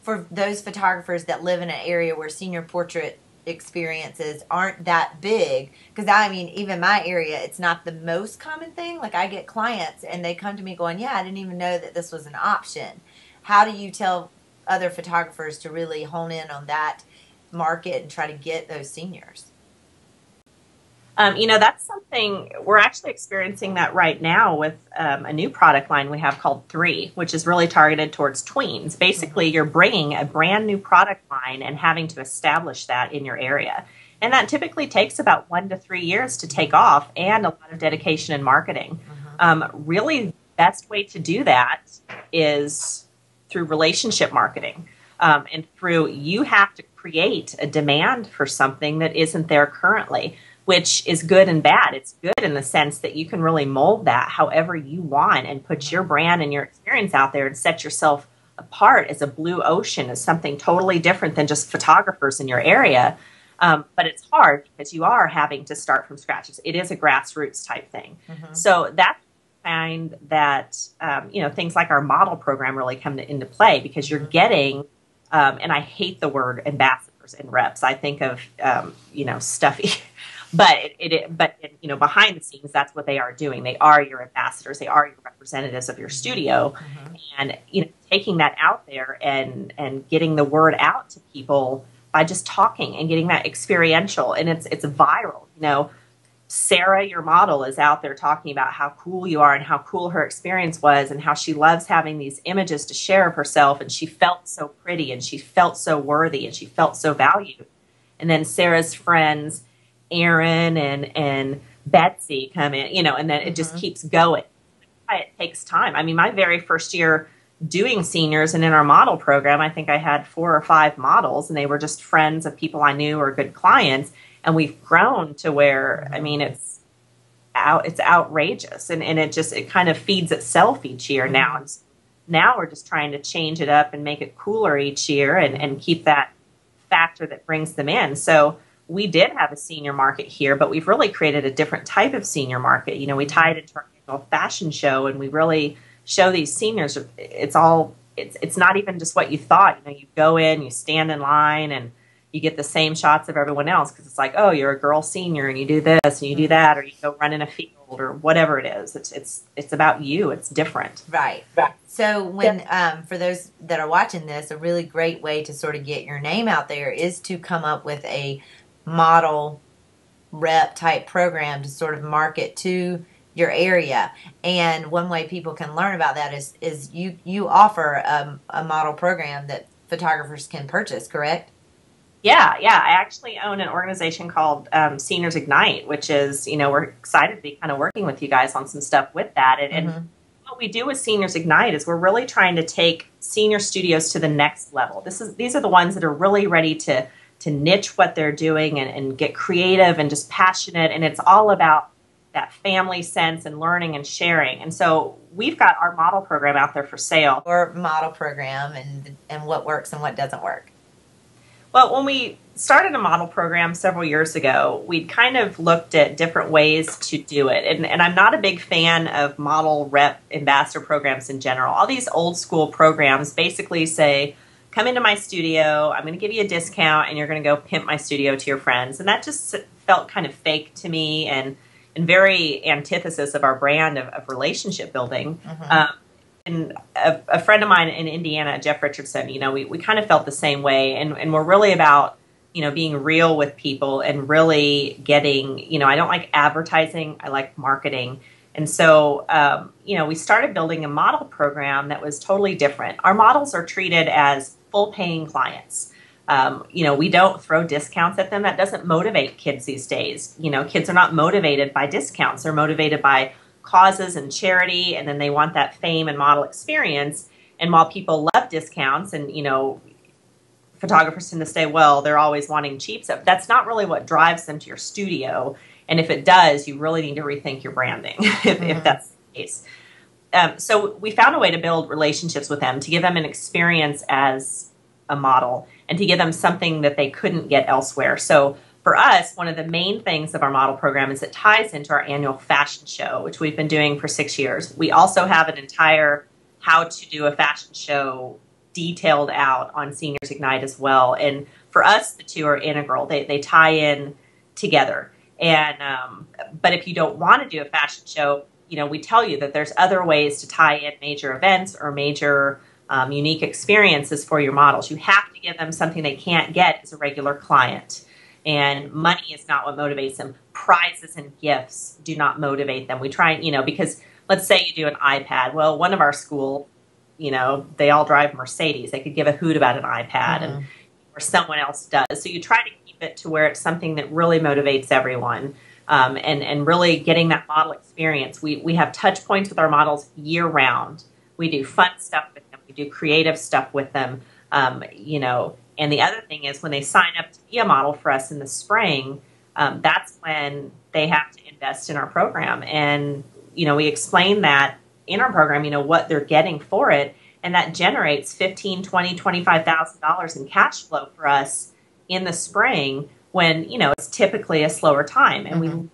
for those photographers that live in an area where senior portrait experiences aren't that big, because I mean, even my area, it's not the most common thing. Like I get clients and they come to me going, yeah, I didn't even know that this was an option. How do you tell other photographers to really hone in on that market and try to get those seniors? You know, that's something we're actually experiencing that right now with a new product line we have called 3, which is really targeted towards tweens. Basically, you're bringing a brand new product line and having to establish that in your area. And that typically takes about 1 to 3 years to take off, and a lot of dedication and marketing. Really, the best way to do that is through relationship marketing. And through, you have to create a demand for something that isn't there currently, which is good and bad. It's good in the sense that you can really mold that however you want and put your brand and your experience out there and set yourself apart as a blue ocean, as something totally different than just photographers in your area. But it's hard because you are having to start from scratch. It is a grassroots type thing. So that's find that, you know, things like our model program really come into play, because you're getting, and I hate the word ambassadors and reps. I think of, you know, stuffy. But you know, behind the scenes, that's what they are doing. They are your ambassadors. They are your representatives of your studio, and you know, taking that out there and getting the word out to people by just talking and getting that experiential, and it's viral. You know, Sarah, your model, is out there talking about how cool you are and how cool her experience was and how she loves having these images to share of herself, and she felt so pretty and she felt so worthy and she felt so valued. And then Sarah's friends, Aaron and Betsy, come in, you know, and then it just keeps going. It takes time. I mean, my very first year doing seniors and in our model program, I think I had 4 or 5 models, and they were just friends of people I knew or good clients. And we've grown to where, I mean, it's outrageous, and it kind of feeds itself each year now. And now we're just trying to change it up and make it cooler each year and keep that factor that brings them in. So we did have a senior market here, but we've really created a different type of senior market. You know, we tie it into our annual fashion show, and we really show these seniors, it's not even just what you thought. You know, you go in, you stand in line, and you get the same shots of everyone else, because it's like, oh, you're a girl senior and you do this and you do that, or you go run in a field or whatever it is. It's about you. It's different. Right. So when for those that are watching this, a really great way to sort of get your name out there is to come up with a model rep type program to sort of market to your area. And one way people can learn about that is you offer a model program that photographers can purchase, correct? Yeah. I actually own an organization called Seniors Ignite, which is, you know, we're excited to be kind of working with you guys on some stuff with that. And what we do with Seniors Ignite is we're really trying to take senior studios to the next level. These are the ones that are really ready to niche what they're doing and get creative and just passionate. And it's all about that family sense and learning and sharing. And so we've got our model program out there for sale. Or model program and what works and what doesn't work. Well, when we started a model program several years ago, we kind of looked at different ways to do it. And I'm not a big fan of model rep ambassador programs in general. All these old school programs basically say, come into my studio, I'm going to give you a discount, and you're going to go pimp my studio to your friends. And that just felt kind of fake to me and very antithesis of our brand of relationship building. And a friend of mine in Indiana, Jeff Richardson, you know, we kind of felt the same way. And we're really about, you know, being real with people and really getting, you know, I don't like advertising, I like marketing. And so, you know, we started building a model program that was totally different. Our models are treated as full paying clients. You know, we don't throw discounts at them. That doesn't motivate kids these days. You know, kids are not motivated by discounts. They're motivated by causes and charity, and then they want that fame and model experience. And while people love discounts, and, you know, photographers tend to say, well, they're always wanting cheap stuff, that's not really what drives them to your studio. And if it does, you really need to rethink your branding if that's the case. So we found a way to build relationships with them, to give them an experience as a model, and to give them something that they couldn't get elsewhere. So for us, one of the main things of our model program is it ties into our annual fashion show, which we've been doing for 6 years. We also have an entire how to do a fashion show detailed out on Seniors Ignite as well. And for us, the two are integral. They tie in together. And but if you don't want to do a fashion show, we tell you that there's other ways to tie in major events or major unique experiences for your models. You have to give them something they can't get as a regular client. And money is not what motivates them. Prizes and gifts do not motivate them. We try, because let's say you do an iPad. Well, one of our school, they all drive Mercedes. They could give a hoot about an iPad, or someone else does. So you try to keep it to where it's something that really motivates everyone, and really getting that model experience. We have touch points with our models year round. We do fun stuff with them. We do creative stuff with them, And the other thing is when they sign up to be a model for us in the spring, that's when they have to invest in our program. And, we explain that in our program, what they're getting for it. And that generates $15,000, $20,000, $25,000 in cash flow for us in the spring when, it's typically a slower time. And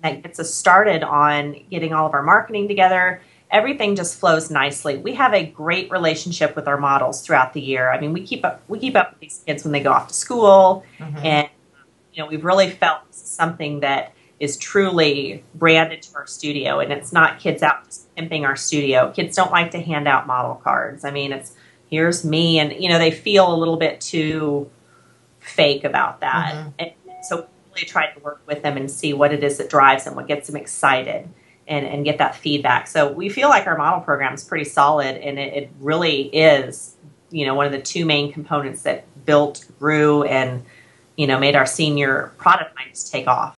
that gets us started on getting all of our marketing together. Everything just flows nicely. We have a great relationship with our models throughout the year. I mean, we keep up with these kids when they go off to school, and we've really felt this is something that is truly branded to our studio, and it's not kids out just pimping our studio. Kids don't like to hand out model cards. I mean, it's here's me, and they feel a little bit too fake about that. And so we really try to work with them and see what it is that drives them, what gets them excited. And get that feedback. So we feel like our model program is pretty solid, and it really is, one of the two main components that built, grew, and, made our senior product lines take off.